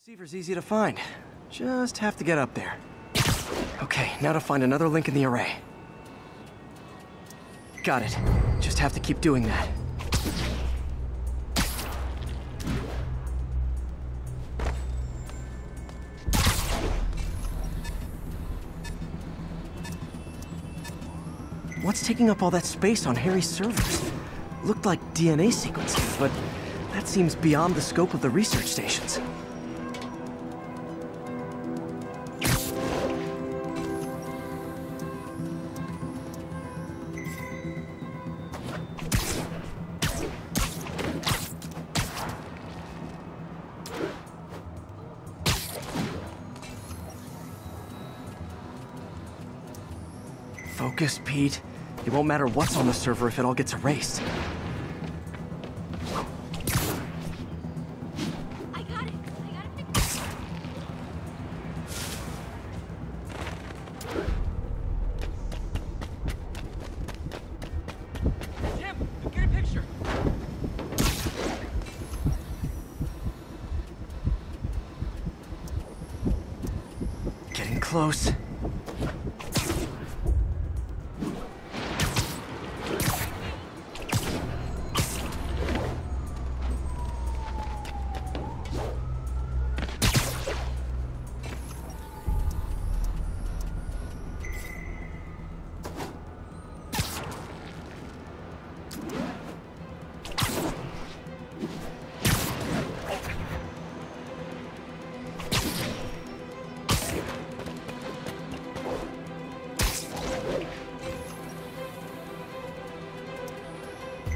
Receiver's easy to find. Just have to get up there. Okay, now to find another link in the array. Got it. Just have to keep doing that. What's taking up all that space on Harry's servers? Looked like DNA sequences, but that seems beyond the scope of the research stations. Focus, Pete. It won't matter what's on the server if it all gets erased. I got it. Fix it. Jim, get a picture. Getting close.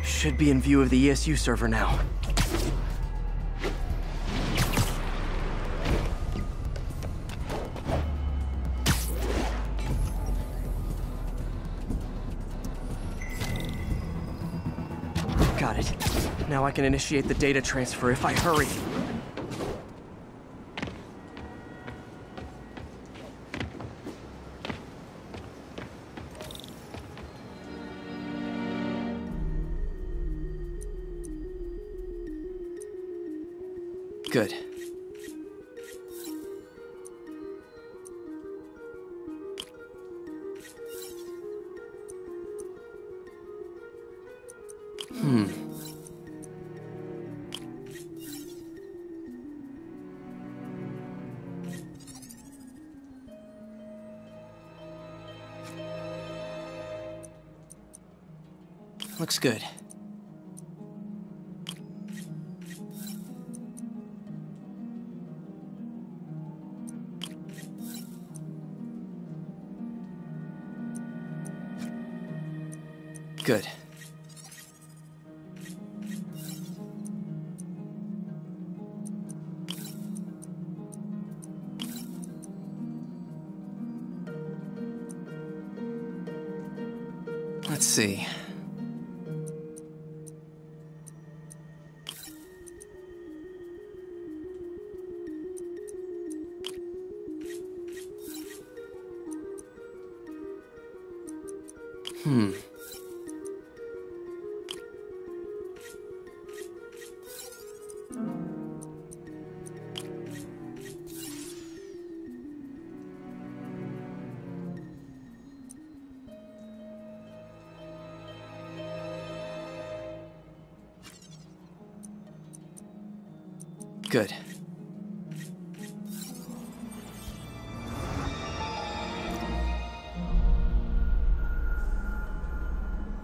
Should be in view of the ESU server now. Got it. Now I can initiate the data transfer if I hurry. Good. Looks good. Good. Let's see. Good.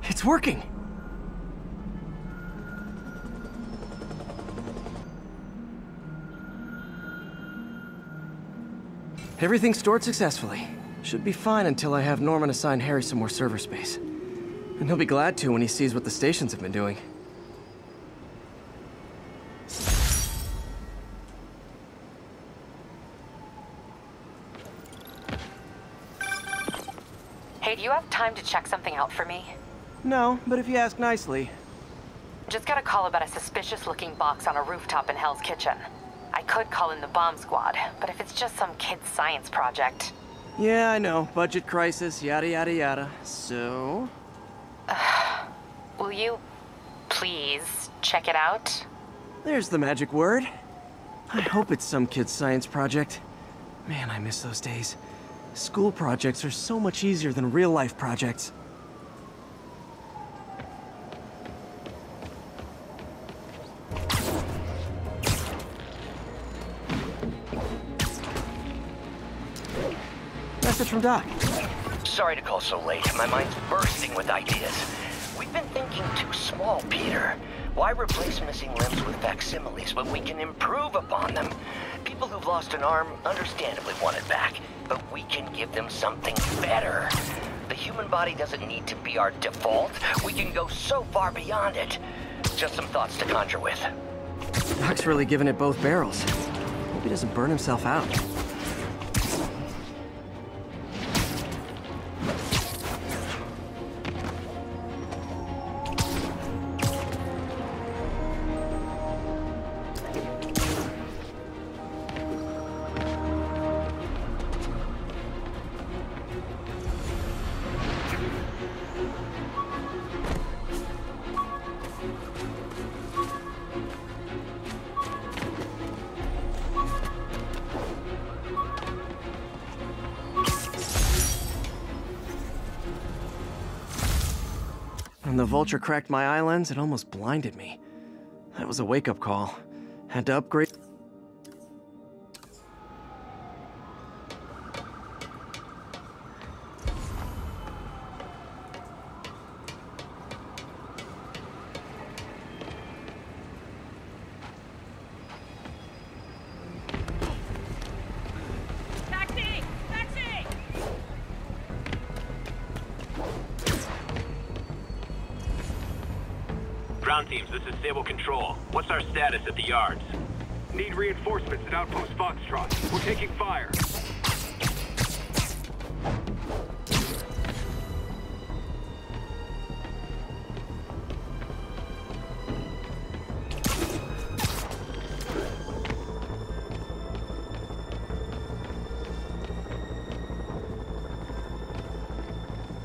It's working! Everything's stored successfully. Should be fine until I have Norman assign Harry some more server space. And he'll be glad to when he sees what the stations have been doing. Hey, do you have time to check something out for me? No, but if you ask nicely. Just got a call about a suspicious-looking box on a rooftop in Hell's Kitchen. I could call in the bomb squad, but if it's just some kid's science project... Yeah, I know. Budget crisis, yada yada yada. So? Will you please check it out? There's the magic word. I hope it's some kid's science project. Man, I miss those days. School projects are so much easier than real-life projects. Message from Doc. Sorry to call so late. My mind's bursting with ideas. We've been thinking too small, Peter. Why replace missing limbs with facsimiles when we can improve upon them? People who've lost an arm understandably want it back, but we can give them something better. The human body doesn't need to be our default. We can go so far beyond it. Just some thoughts to conjure with. Doc's really giving it both barrels. Hope he doesn't burn himself out. When the vulture cracked my eye lens, it almost blinded me. That was a wake-up call. Had to upgrade. Taxi! Taxi! Ground teams, this is Stable Control. What's our status at the yards? Need reinforcements at Outpost Foxtrot. We're taking fire.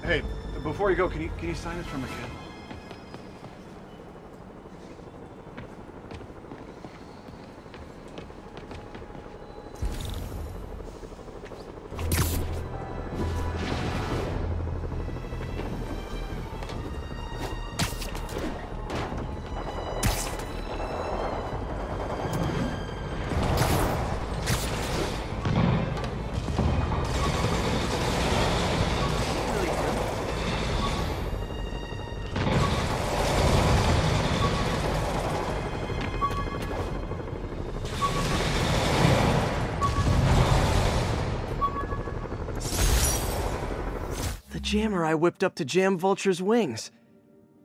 Hey, before you go, can you sign this for my kid? Jammer I whipped up to jam Vulture's wings.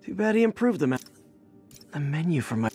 Too bad he improved the menu for my...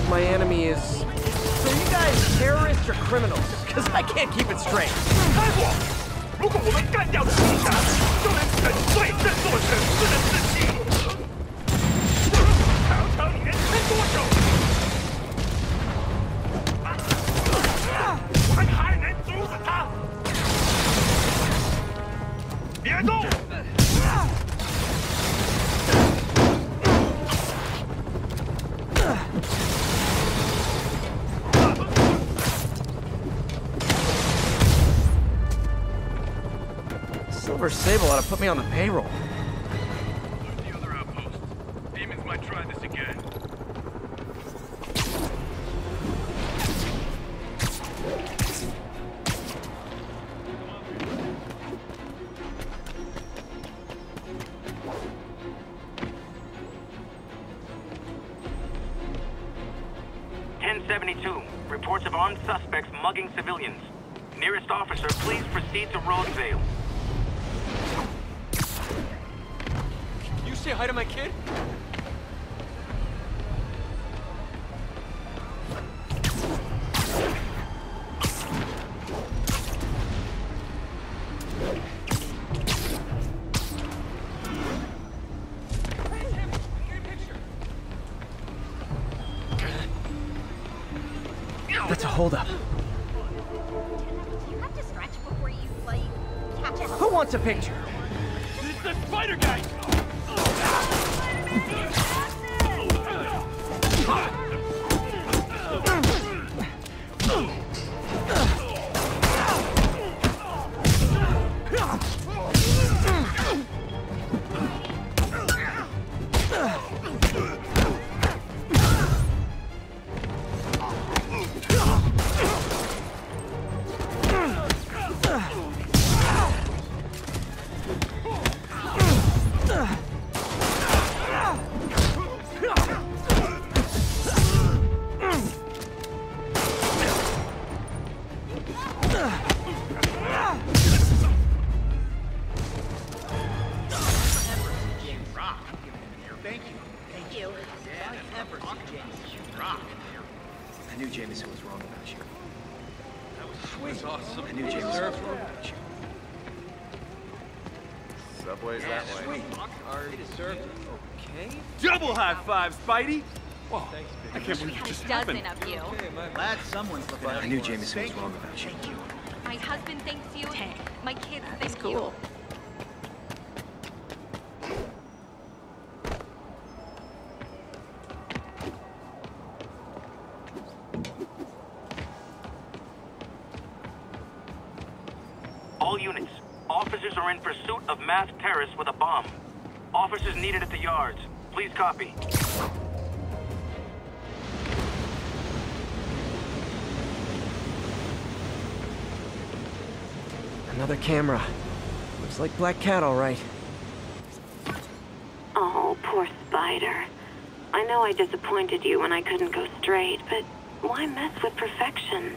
My enemy is... So you guys terrorists or criminals? Because I can't keep it straight. 如果我们干掉旗下，就能粉碎这座城市的士气。尝尝你能撑多久？我还能阻止他！别动！ Silver Sable ought to put me on the payroll. The other outpost. Demons might try this again. "1072. Reports of armed suspects mugging civilians. Nearest officer, please proceed to Roadvale." You say hi to my kid? That's a holdup. You have to stretch before you, like, catch it. Who wants a picture? It's the spider guy! I knew Jameson was wrong about you. That's awesome. I knew Jameson was wrong about you. Subway's that way. Already served. Okay. Double high five, Spidey! Whoa, I can't believe it Had just a dozen happened. of you. Okay, my Glad someone's looking I knew Jameson was wrong about you. My husband thanks you. My kids thank you. All units. Officers are in pursuit of masked terrorists with a bomb. Officers needed at the yards. Please copy. Another camera. Looks like Black Cat, all right. Oh, poor Spider. I know I disappointed you when I couldn't go straight, but why mess with perfection?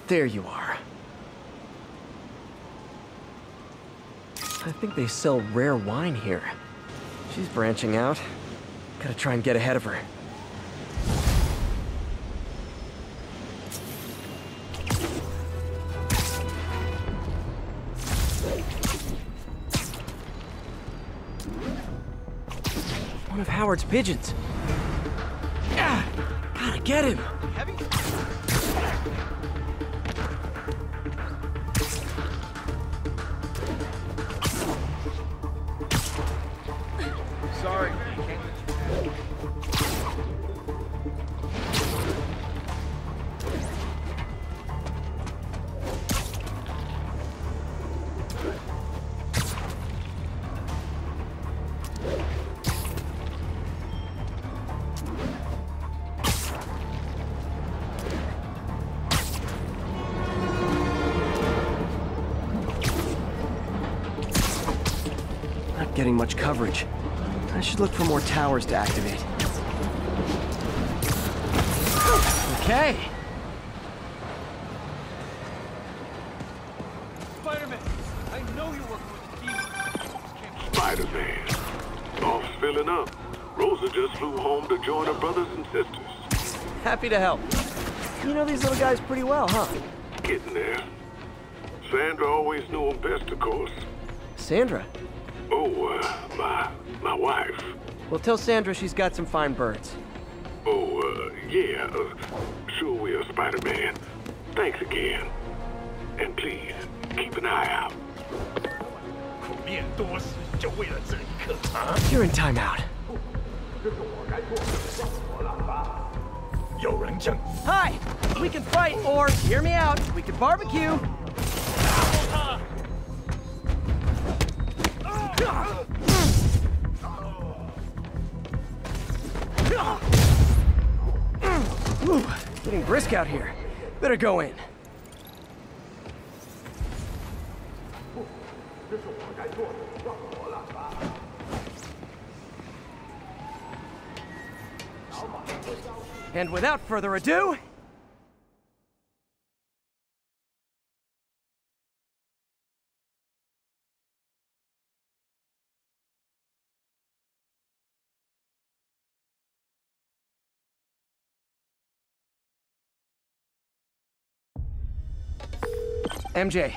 There you are. I think they sell rare wine here. She's branching out. Gotta try and get ahead of her. One of Howard's pigeons. Ah, gotta get him. heavy. Sorry. Not getting much coverage. I should look for more towers to activate. Okay. Spider-Man, I know you're working with the team. Spider-Man. Off's filling up. Rosa just flew home to join her brothers and sisters. Happy to help. You know these little guys pretty well, huh? Getting there. Sandra always knew him best, of course. Sandra? Oh, my wife. Well, tell Sandra she's got some fine birds. Oh, yeah. Sure will, Spider-Man. Thanks again. And please, keep an eye out. 面多事就为了这一刻啊！ You're in timeout. 有人证， Hi! We can fight, or, hear me out, we can barbecue! Ooh, getting brisk out here. Better go in. And without further ado... MJ,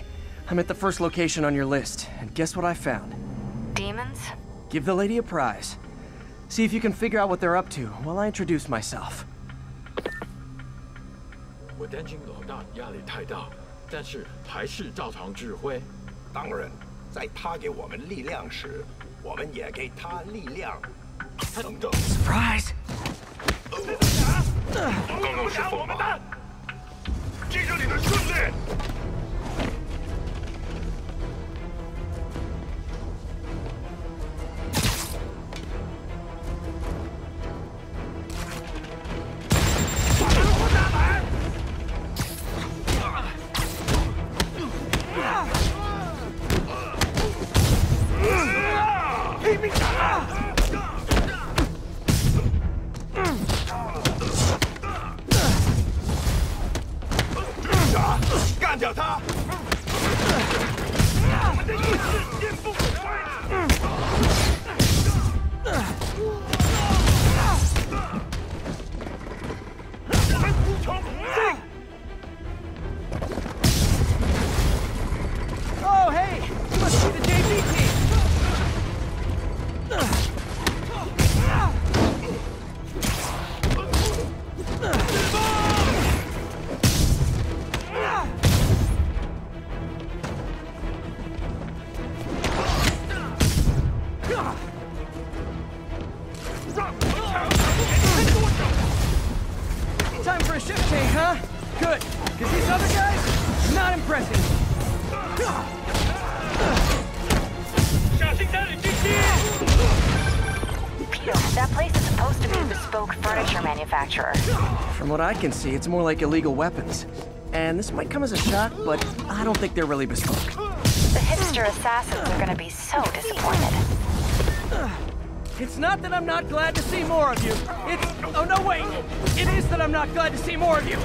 I'm at the first location on your list, and guess what I found? Demons? Give the lady a prize. See if you can figure out what they're up to while I introduce myself. 我担心老大压力太大，但是还是照常指挥。当然，在他给我们力量时，我们也给他力量。等等 Surprise! 刚刚是风吧？记着你的训练。拼命打！干掉他！我们的意志坚不歪。冲！ Oh, hey! You must be the JV team! Time for a shift change, huh? Good, because these other guys, not impressive. 小心单领进击！ Peter, that place is supposed to be a bespoke furniture manufacturer. From what I can see, it's more like illegal weapons. And this might come as a shock, but I don't think they're really bespoke. The hipster assassins are gonna be so disappointed. It's not that I'm not glad to see more of you. It's... Oh, no, wait! It is that I'm not glad to see more of you.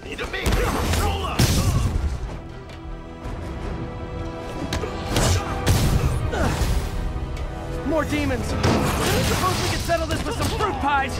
你的命收了。 More demons. Suppose we could settle this with some fruit pies.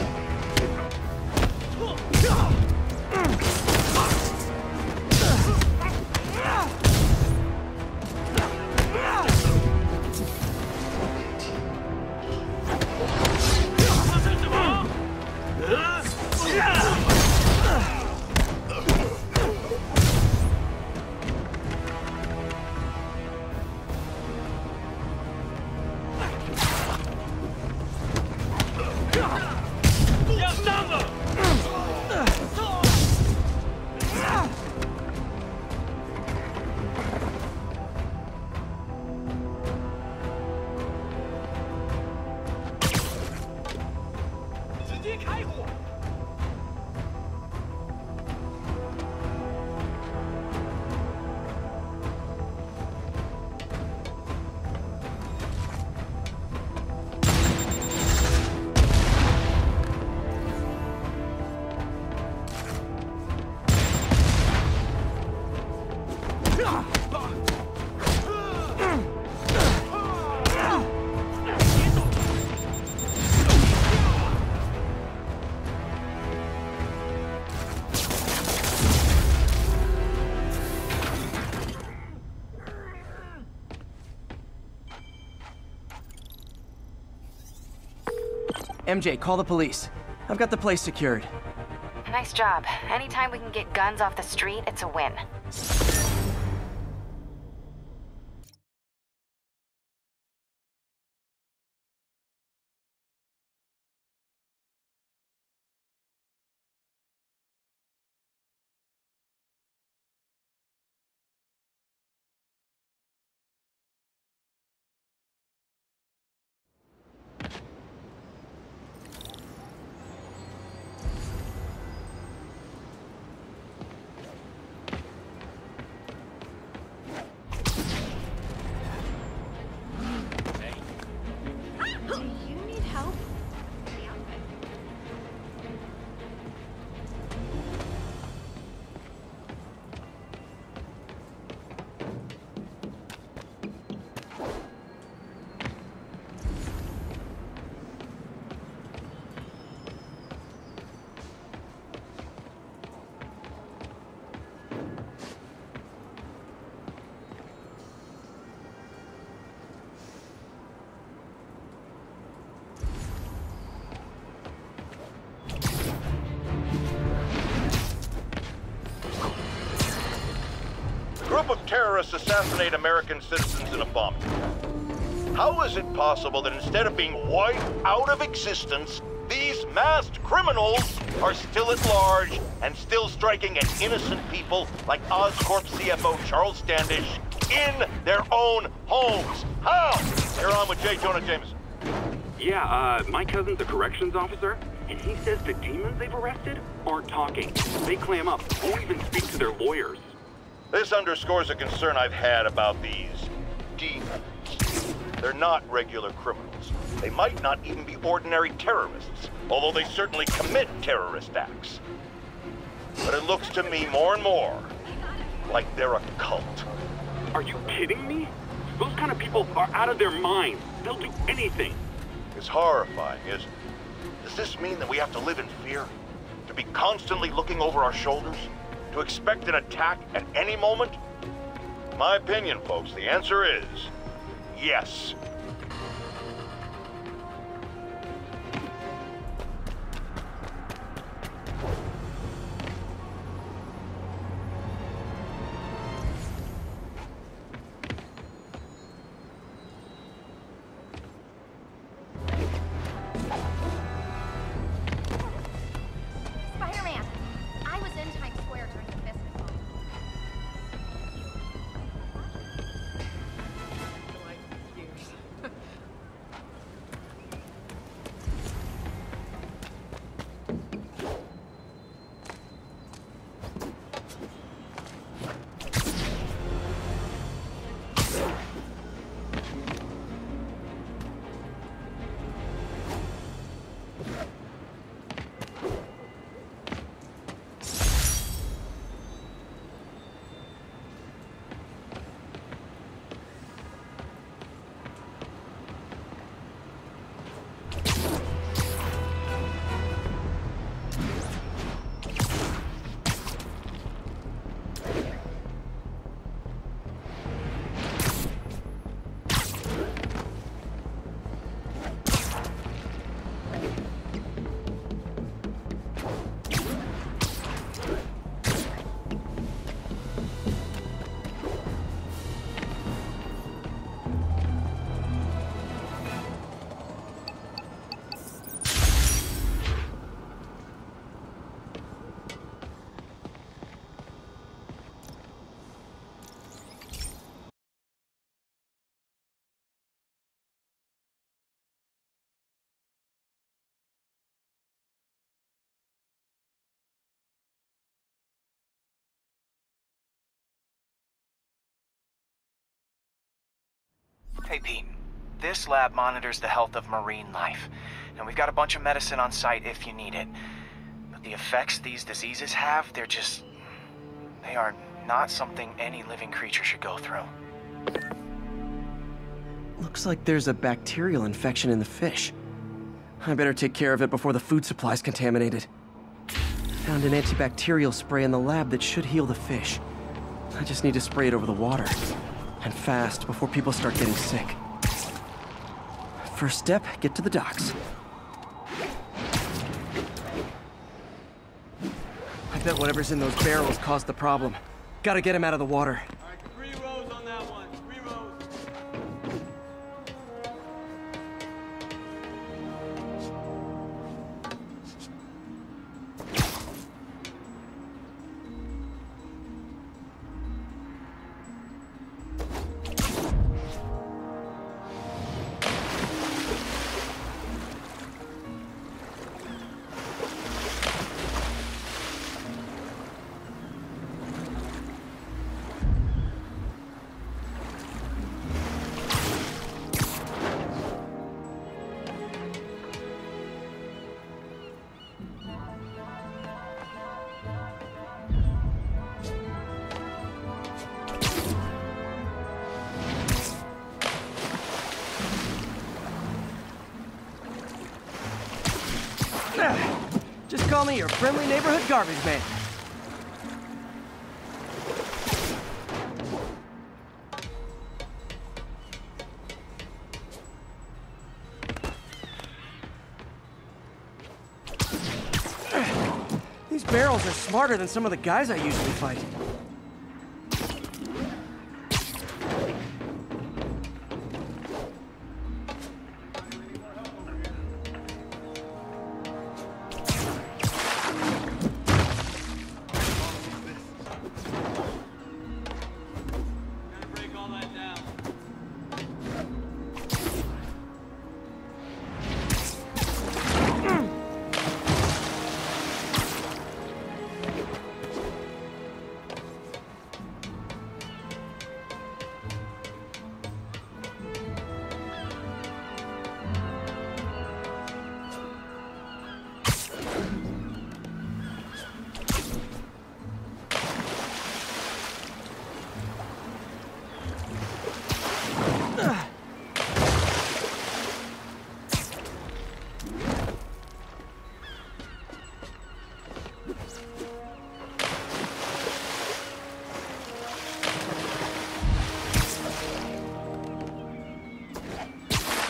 MJ, call the police. I've got the place secured. Nice job. Anytime we can get guns off the street, it's a win. group of terrorists assassinate American citizens in a bomb drill. How is it possible that instead of being wiped out of existence, these masked criminals are still at large and still striking at innocent people like Oscorp CFO Charles Standish in their own homes? How? You're on with J. Jonah Jameson. Yeah, my cousin's a corrections officer, and he says the demons they've arrested aren't talking. They clam up, won't even speak to their lawyers. This underscores a concern I've had about these demons. They're not regular criminals. They might not even be ordinary terrorists, although they certainly commit terrorist acts. But it looks to me more and more like they're a cult. Are you kidding me? Those kind of people are out of their minds. They'll do anything. It's horrifying, isn't it? Does this mean that we have to live in fear? To be constantly looking over our shoulders? To expect an attack at any moment? In my opinion, folks, the answer is yes. Spider-Man! I was in Times Square during the festival. Hey Pete, this lab monitors the health of marine life, and we've got a bunch of medicine on site if you need it. But the effects these diseases have, they are not something any living creature should go through. Looks like there's a bacterial infection in the fish. I better take care of it before the food supply's contaminated. Found an antibacterial spray in the lab that should heal the fish. I just need to spray it over the water. And fast, before people start getting sick. First step, get to the docks. I bet whatever's in those barrels caused the problem. Gotta get him out of the water. Alright, 3 rows on that one. 3 rows. Just call me your friendly neighborhood garbage man. These barrels are smarter than some of the guys I usually fight.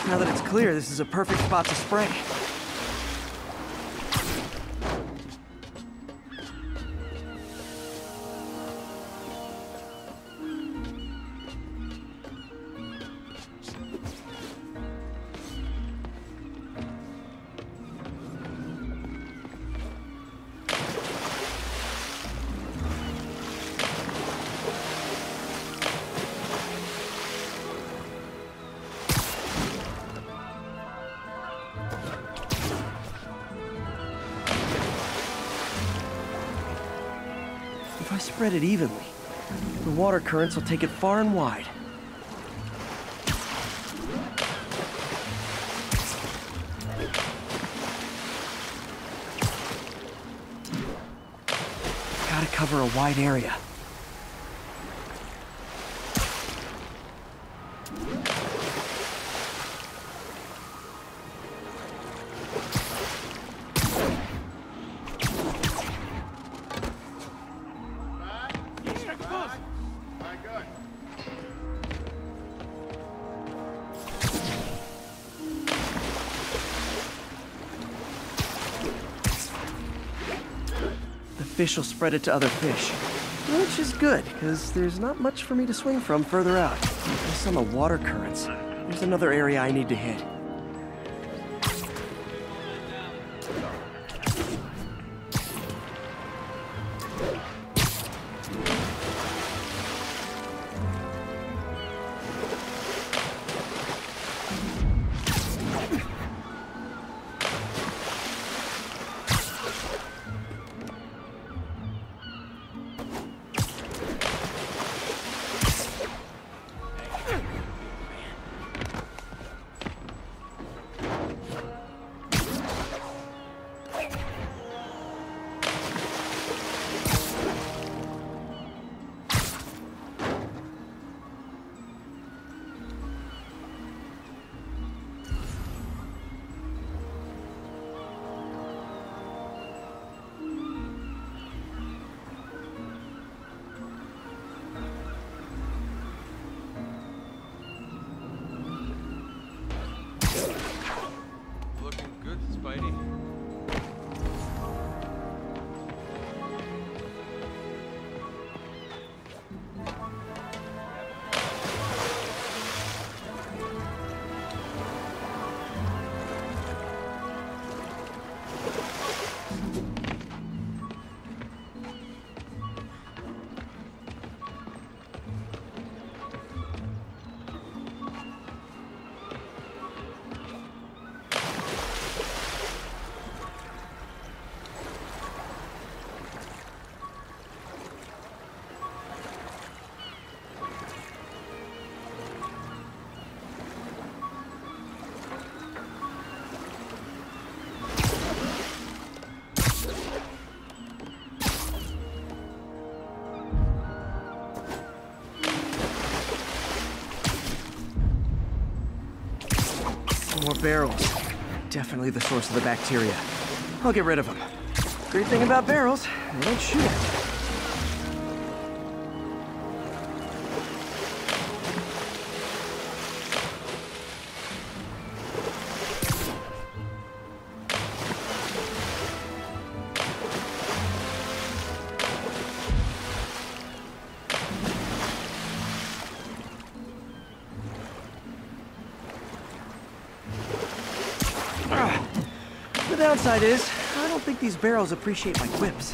Now that it's clear, this is a perfect spot to spray. If I spread it evenly, the water currents will take it far and wide. Gotta cover a wide area. Fish will spread it to other fish, which is good, because there's not much for me to swing from further out. Based on the water currents, there's another area I need to hit. More barrels. Definitely the source of the bacteria. I'll get rid of them. Great thing about barrels, they don't shoot at you. The downside is, I don't think these barrels appreciate my quips.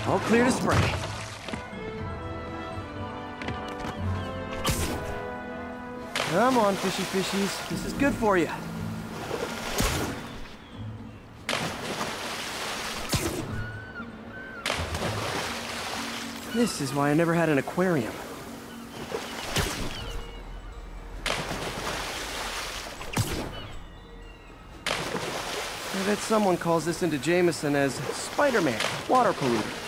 All clear to spray. Come on, fishy fishies. This is good for you. This is why I never had an aquarium. I bet someone calls this into Jameson as Spider-Man, water polluter.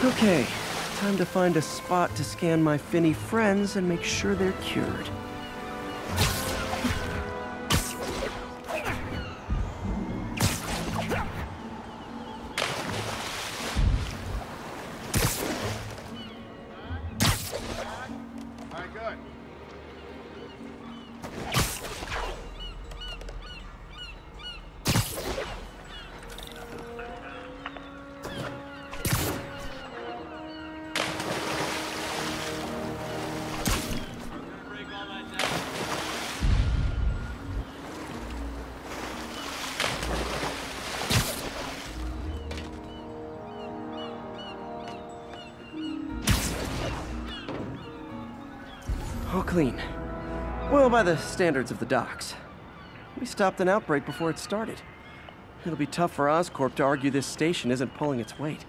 Okay, time to find a spot to scan my finny friends and make sure they're cured. All clean. Well, by the standards of the docks. We stopped an outbreak before it started. It'll be tough for Oscorp to argue this station isn't pulling its weight.